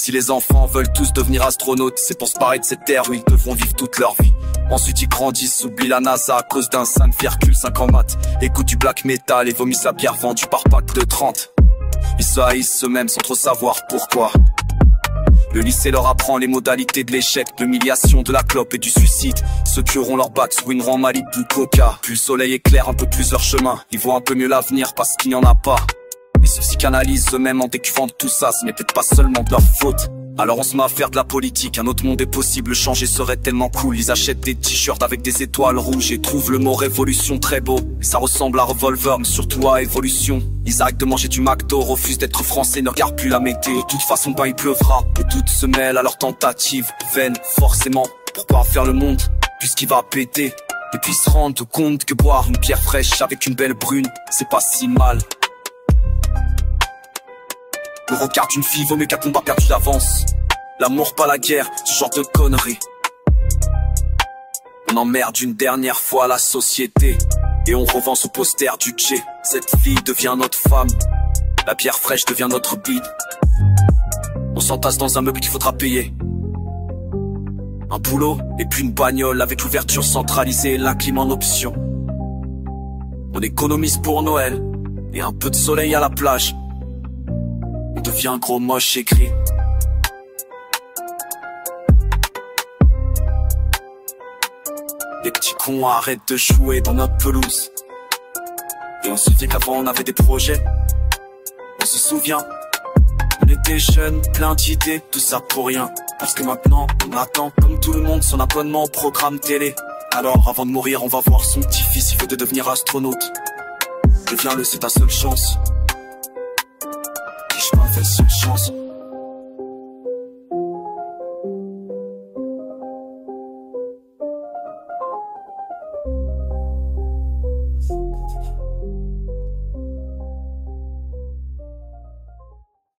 Si les enfants veulent tous devenir astronautes, c'est pour se parer de cette terre où ils devront vivre toute leur vie. Ensuite ils grandissent, oublient la NASA à cause d'un 5,5 en maths. Écoutent du black metal et vomissent la bière vendue par pack de 30. Ils se haïssent eux-mêmes sans trop savoir pourquoi. Le lycée leur apprend les modalités de l'échec, de l'humiliation, de la clope et du suicide. Ceux qui auront leur bac swingeront en Malibu Coca. Plus le soleil éclaire un peu plus leur chemin, ils voient un peu mieux l'avenir parce qu'il n'y en a pas. Et ceux-ci canalisent eux-mêmes en décuvant tout ça, ce n'est peut-être pas seulement de leur faute. Alors on se met à faire de la politique, un autre monde est possible, changer serait tellement cool. Ils achètent des t-shirts avec des étoiles rouges et trouvent le mot révolution très beau. Et ça ressemble à Revolver, mais surtout à évolution. Ils arrêtent de manger du McDo, refusent d'être français, ne regardent plus la météo. De toute façon il pleuvra, et toutes se mêlent à leurs tentatives vaines. Forcément, pourquoi faire le monde, puisqu'il va péter. Et puis se rendent compte que boire une bière fraîche avec une belle brune, c'est pas si mal. Le regard d'une fille vaut mieux qu'un combat perdu d'avance. L'amour pas la guerre, ce genre de conneries. On emmerde une dernière fois la société et on revend son poster du Tché. Cette fille devient notre femme, la bière fraîche devient notre bide. On s'entasse dans un meuble qu'il faudra payer. Un boulot et puis une bagnole avec l'ouverture centralisée et la clim en option. On économise pour Noël et un peu de soleil à la plage. On devient gros moche et gris. Les petits cons arrêtent de jouer dans notre pelouse. Et on se souvient qu'avant on avait des projets. On se souvient, on était jeunes, plein d'idées, tout ça pour rien. Parce que maintenant on attend comme tout le monde son abonnement au programme télé. Alors avant de mourir on va voir son petit-fils, il veut de devenir astronaute. Deviens-le, c'est ta seule chance. J'ai pas fait cette chance.